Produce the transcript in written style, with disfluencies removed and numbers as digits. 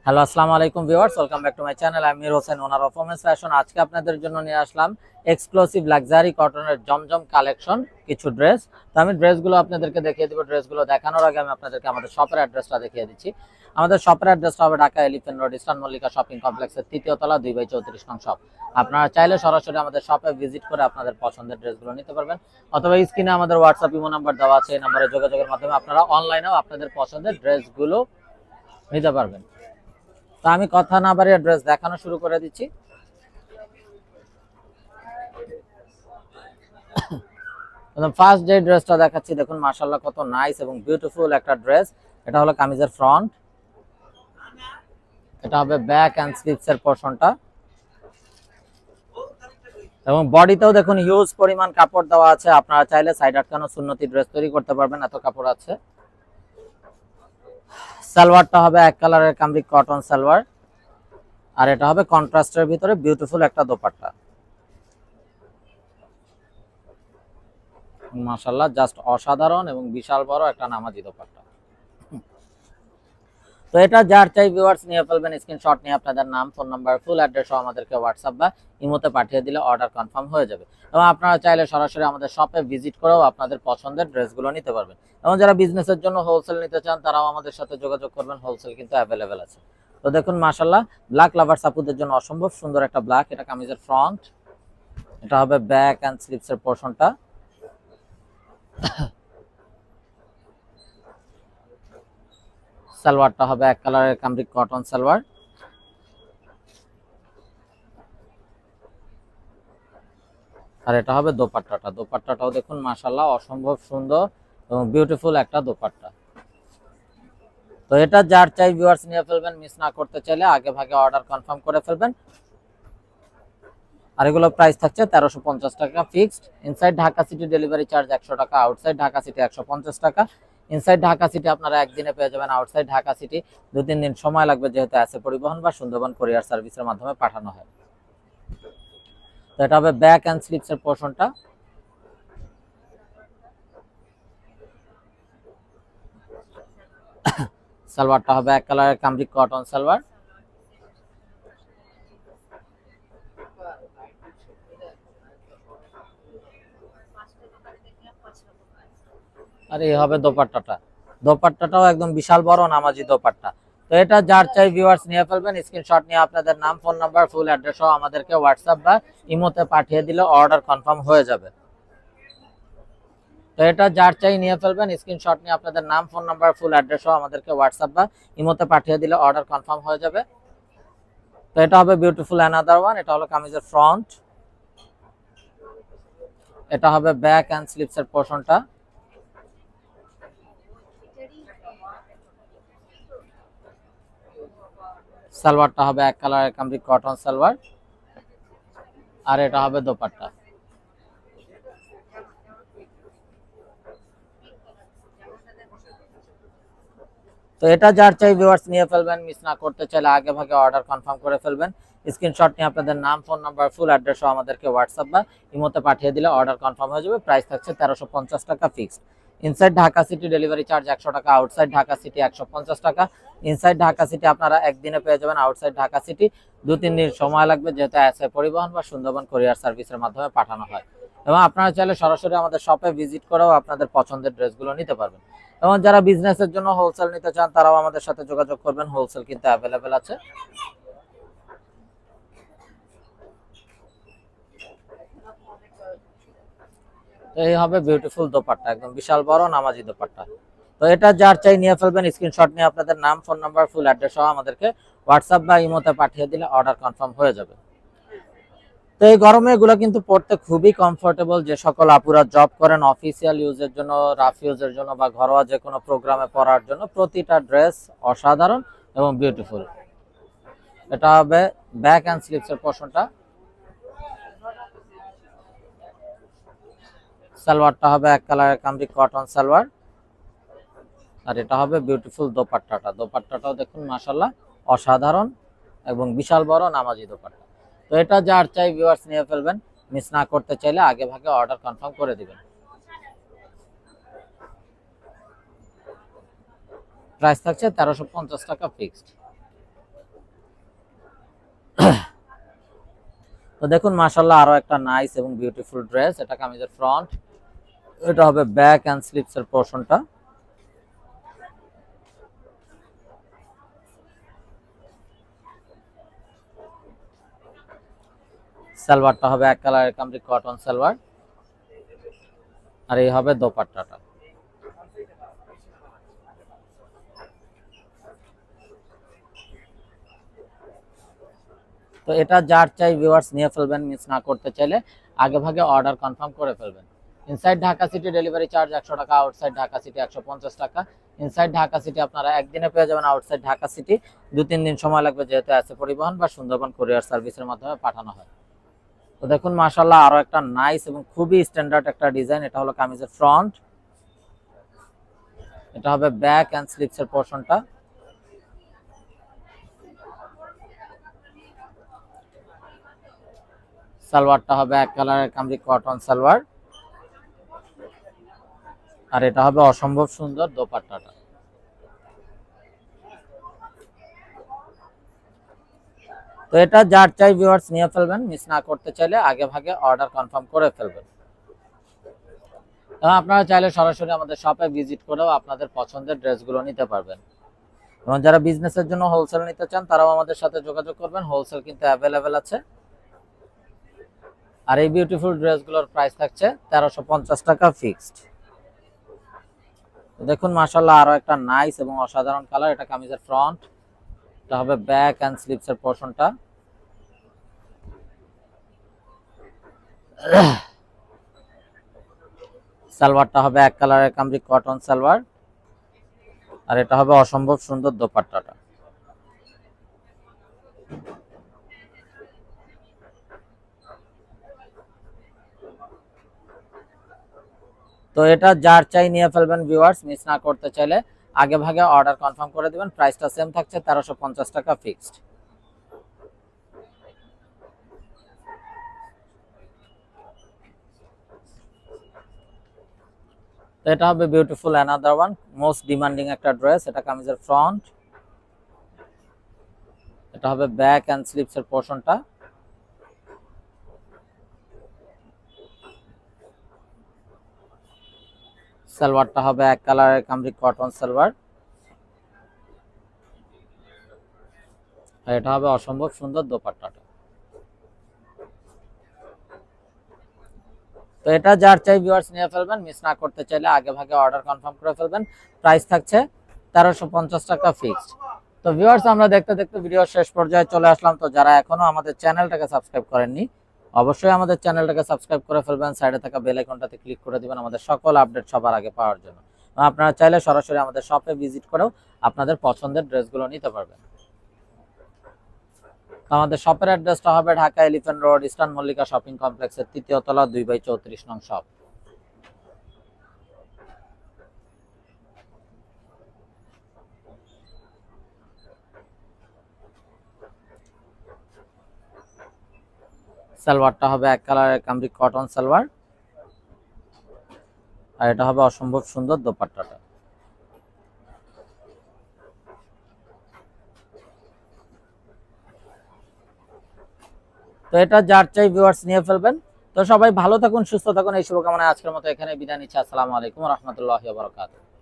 Hello, আসসালামু আলাইকুম viewers, welcome back to my channel. আমি Mir Hossain, owner of women's fashion. আজকে আপনাদের জন্য নিয়ে আসলাম এক্সক্লুসিভ লাক্সারি কটনের জমজম কালেকশন কিছু ড্রেস। তো আমি ড্রেসগুলো আপনাদেরকে দেখিয়ে দিব। ড্রেসগুলো দেখানোর আগে আমি আপনাদেরকে আমাদের শপের অ্যাড্রেসটা দেখিয়ে দিচ্ছি। আমাদের শপের অ্যাড্রেসটা হবে Dhaka elephant road, eastern Mallika shopping কমপ্লেক্সের 3য় তলা 2/34 নং শপ। আপনারা চাইলে সরাসরি আমাদের শপে ভিজিট করে আপনাদের পছন্দের ড্রেসগুলো নিতে পারবেন, অথবা স্ক্রিনে আমাদের হোয়াটসঅ্যাপ ইমো নাম্বার দেওয়া আছে। এই নাম্বারে যোগাযোগের মাধ্যমে আপনারা অনলাইনেও আপনাদের পছন্দের ড্রেসগুলো নিতে পারবেন। তো আমি কথা না বাড়িয়ে ড্রেস দেখানো শুরু করে দিচ্ছি। ফার্স্ট যে ড্রেসটা দেখাচ্ছি, দেখুন মাশাআল্লাহ কত নাইস এবং বিউটিফুল একটা ড্রেস। এটা হলো কামিজের ফ্রন্ট, এটা হবে ব্যাক এন্ড স্লিভস এর পোরশনটা, এবং বডিতেও দেখুন হিউজ পরিমাণ কাপড় দেওয়া আছে। আপনারা চাইলে সাইড আটকানো সুন্নতি ড্রেস তৈরি করতে পারবেন, এত কাপড় আছে। সালোয়ারটা হবে এক কালারের কামরিক কটন সালোয়ার, আর এটা হবে কন্ট্রাস্টের ভিতরে বিউটিফুল একটা দোপাট্টা। মাশাআল্লাহ, জাস্ট অসাধারণ এবং বিশাল বড় একটা নামাজি দোপাট্টা। তো এটা যার চাই ভিউয়ার্স নিয়ে ফেলবেন। স্ক্রিনশট নিয়ে আপনাদের নাম, ফোন নাম্বার, ফুল অ্যাড্রেস সহ আমাদেরকে হোয়াটসঅ্যাপ বা ইমোতে পাঠিয়ে দিলে অর্ডার কনফার্ম হয়ে যাবে। এবং আপনারা চাইলে সরাসরি আমাদের শপে ভিজিট করেও আপনাদের পছন্দের ড্রেসগুলো নিতে পারবেন। এবং যারা বিজনেসের জন্য হোলসেল নিতে চান তারাও আমাদের সাথে যোগাযোগ করবেন, হোলসেল কিন্তু অ্যাভেলেবেল আছে। তো দেখুন মাশাআল্লাহ, ব্ল্যাক লাভার সাপুদের জন্য অসম্ভব সুন্দর একটা ব্ল্যাক। এটা কামিজের ফ্রন্ট, এটা হবে ব্যাক এন্ড স্লিভস এর পোরশনটা। সালোয়ারটা হবে এক কালারের কামরিক কটন সালোয়ার, আর এটা হবে দোপাট্টাটা। দোপাট্টাটাও দেখুন মাশাআল্লাহ অসম্ভব সুন্দর এবং বিউটিফুল একটা দোপাট্টা। তো এটা যার চাই ভিউয়ার্স নিয়ে ফেলবেন, মিস না করতে চাইলে আগে ভাগে অর্ডার কনফার্ম করে ফেলবেন। আর এগুলো প্রাইস থাকছে 1350 টাকা fixed. Inside Dhaka city delivery charge 100 টাকা, আউটসাইড ঢাকা সিটি 150 টাকা। ইনসাইড ঢাকা সিটি আপনারা একদিনে পেয়ে যাবেন, আউটসাইড ঢাকা সিটি 2-3 দিন সময় লাগবে, যেহেতু অ্যাসে পরিবহন বা সুন্দরবন কুরিয়ার সার্ভিসের মাধ্যমে পাঠানো হয়। তো এটা হবে ব্যাক এন্ড স্লিভস এর পোরশনটা। সালোয়ারটা হবে এক কালারের কামরিক কটন সালোয়ার, আর এই হবে দোপাট্টাটা। দোপাট্টাটাও একদম বিশাল বড় নামাজি দোপাট্টা। তো এটা যার চাই ভিউয়ার্স নিয়ে ফেলবেন। স্ক্রিনশট নিয়ে আপনাদের নাম, ফোন নাম্বার, ফুল অ্যাড্রেস সহ আমাদেরকে হোয়াটসঅ্যাপ বা ইমোতে পাঠিয়ে দিলে অর্ডার কনফার্ম হয়ে যাবে। তো এটা যার চাই নিয়ে ফেলবেন। স্ক্রিনশট নিয়ে আপনাদের নাম, ফোন নাম্বার, ফুল অ্যাড্রেস সহ আমাদেরকে হোয়াটসঅ্যাপ বা ইমোতে পাঠিয়ে দিলে অর্ডার কনফার্ম হয়ে যাবে। তো এটা হবে বিউটিফুল অ্যানাদার ওয়ান। এটা হলো কামিজের ফ্রন্ট, এটা হবে ব্যাক এন্ড স্লিভস এর পোরশনটা। সালোয়ারটা হবে এক কালারের কামরিক কটন সালোয়ার, আর এটা হবে দোপাট্টা। তো এটা যার চাই ভিউয়ার্স নিয়ে ফেলবেন, মিস না করতে চাইলে আগে ভাগে অর্ডার কনফার্ম করে ফেলবেন। স্ক্রিনশট নিয়ে আপনাদের নাম, ফোন নাম্বার, ফুল অ্যাড্রেস সহ আমাদেরকে হোয়াটসঅ্যাপ বা ইমোতে পাঠিয়ে দিলে অর্ডার কনফার্ম হয়ে যাবে। প্রাইস থাকছে 1350 টাকা fixed. Inside Dhaka city delivery charge 100 টাকা, আউটসাইড ঢাকা সিটি 150 টাকা। ইনসাইড ঢাকা সিটি আপনারা একদিনে পেয়ে যাবেন, আউটসাইড ঢাকা সিটি 2-3 দিন সময় লাগবে, যেহেতু অ্যাসে পরিবহন বা সুন্দরবন কুরিয়ার সার্ভিসের মাধ্যমে পাঠানো হয়। এবং আপনারা চাইলে সরাসরি আমাদের শপে ভিজিট করেও আপনাদের পছন্দের ড্রেসগুলো নিতে পারবেন। এবং যারা বিজনেসের জন্য হোলসেল নিতে চান তারাও আমাদের সাথে যোগাযোগ করবেন, হোলসেল কিন্তু অ্যাভেলেবেল আছে। তো এই হবে বিউটিফুল দোপাট্টা, একদম বিশাল বড় নামাজি দোপাট্টা। তো এটা যার চাই নিয়ে ফেলবেন। স্ক্রিনশট নিয়ে আপনাদের নাম, ফোন নাম্বার, ফুল অ্যাড্রেস সহ আমাদেরকে হোয়াটসঅ্যাপ বা ইমোতে পাঠিয়ে দিলে অর্ডার কনফার্ম হয়ে যাবে। তো এই গরমে এগুলো কিন্তু পড়তে খুবই কমফোর্টেবল। যে সকল আপুরা জব করেন অফিসিয়াল ইউজের জন্য, রাফ ইউজের জন্য বা ঘরোয়া যে কোনো প্রোগ্রামে পরার জন্য, প্রতিটা ড্রেস অসাধারণ এবং বিউটিফুল। এটা হবে ব্যাক এন্ড স্লিভস এর পোরশনটা। সালোয়ারটা হবে এক কালারের কামরিক কটন সালোয়ার, আর এটা হবে বিউটিফুল দোপাট্টাটা। দোপাট্টাটাও দেখুন মাশাআল্লাহ অসাধারণ এবং বিশাল বড় নামাজি দোপাট্টা। তো এটা যার চাই ভিউয়ার্স নিয়ে ফেলবেন, মিস না করতে চাইলে আগে ভাগে অর্ডার কনফার্ম করে দিবেন। প্রাইস থাকছে 1350 টাকা ফিক্সড। তো দেখুন মাশাআল্লাহ আরো একটা নাইস এবং বিউটিফুল ড্রেস, এটা কামিজের ফ্রন্ট, এটা হবে ব্যাক এন্ড স্লিভস এর পোরশনটা। সালোয়ারটা হবে এক কালারের কামরি কটন সালোয়ার, আর এই হবে দোপাট্টাটা। তো এটা যার চাই ভিউয়ার্স নিয়ে ফেলবেন, মিস না করতে চাইলে আগে ভাগে অর্ডার কনফার্ম করে ফেলবেন। Inside Dhaka city delivery charge 100 টাকা, আউটসাইড ঢাকা সিটি 150 টাকা। ইনসাইড ঢাকা সিটি আপনারা একদিনে পেয়ে যাবেন, আউটসাইড ঢাকা সিটি 2-3 দিন সময় লাগবে, যেহেতু আছে পরিবহন বা সুন্দরবন কুরিয়ার সার্ভিসের মাধ্যমে পাঠানো হয়। তো দেখুন মাশাআল্লাহ আরো একটা নাইস এবং খুবই স্ট্যান্ডার্ড একটা ডিজাইন, এটা হলো কামিজের ফ্রন্ট, এটা হবে ব্যাক এন্ড স্লিভস এর পোরশনটা। সালোয়ারটা হবে এক কালারের কামরি কটন সালোয়ার, আর এটা হবে অসম্ভব সুন্দর দোপাট্টাটা। তো এটা যার চাই ভিউয়ার্স নিয়ে ফেলবেন, মিস না করতে চাইলে আগে ভাগে অর্ডার কনফার্ম করে ফেলবেন। এবং আপনারা চাইলে সরাসরি আমাদের শপে ভিজিট করেও আপনাদের পছন্দের ড্রেসগুলো নিতে পারবেন। এবং যারা বিজনেসের জন্য হোলসেল নিতে চান তারাও আমাদের সাথে যোগাযোগ করবেন, হোলসেল কিন্তু অ্যাভেলেবেল আছে। আর এই বিউটিফুল ড্রেসগুলোর প্রাইস থাকছে 1350 টাকা ফিক্সড। দেখুন মাশাআল্লাহ আরো একটা নাইস এবং অসাধারণ কালার, এটা কামিজের ফ্রন্ট, এটা হবে ব্যাক এন্ড স্লিভস এর পোরশনটা। সালোয়ারটা হবে এক কালারের কামরি কটন সালোয়ার, আর এটা হবে অসম্ভব সুন্দর দোপাট্টাটা। তো এটা যার চাই নিয়ে ফেলবেন ভিউয়ার্স, মিস না করতে চাইলে আগে ভাগে অর্ডার কনফার্ম করে দিবেন। প্রাইসটা সেম থাকছে 1350 টাকা ফিক্সড। তো এটা হবে beautiful another one, most demanding একটা ড্রেস, এটা কামিজের ফ্রন্ট, এটা হবে ব্যাক এন্ড স্লিভস এর পোরশনটা। সালোয়ারটা হবে এক কালারের কামরি কটন সালোয়ার, আর এটা হবে অসম্ভব সুন্দর দোপাট্টাটা। তো এটা যার চাই ভিউয়ার্স নিয়ে ফেলবেন, মিস না করতে চাইলে আগে ভাগে অর্ডার কনফার্ম করে ফেলবেন। প্রাইস থাকছে 1350 টাকা ফিক্সড। তো ভিউয়ার্স আমরা দেখতে দেখতে ভিডিও শেষ পর্যায়ে চলে আসলাম। তো যারা এখনো আমাদের চ্যানেলটাকে সাবস্ক্রাইব করেননি, অবশ্যই আমাদের চ্যানেলটাকে সাবস্ক্রাইব করে ফেলবেন, সাইডে থাকা বেল আইকনটাতে ক্লিক করে দিবেন আমাদের সকল আপডেট সবার আগে পাওয়ার জন্য। আপনারা চাইলে সরাসরি আমাদের শপে ভিজিট করেও আপনাদের পছন্দের ড্রেসগুলো নিতে পারবেন। আমাদের শপের অ্যাড্রেসটা হবে Dhaka elephant road, eastern Mallika shopping কমপ্লেক্সের 3য় তলা 2/34 নং শপ। সালোয়ারটা হবে এক কালারের কামরি কটন সালোয়ার, আর এটা হবে অসম্ভব সুন্দর দোপাট্টাটা। তো এটা যার চাই ভিউয়ার্স নিয়ে ফেলবেন। তো সবাই ভালো থাকুন, সুস্থ থাকুন, এই শুভকামনায় আজকের মতো এখানে বিদায় নিচ্ছি। আসসালামু আলাইকুম ওয়া রাহমাতুল্লাহি ওয়া বারাকাতুহু।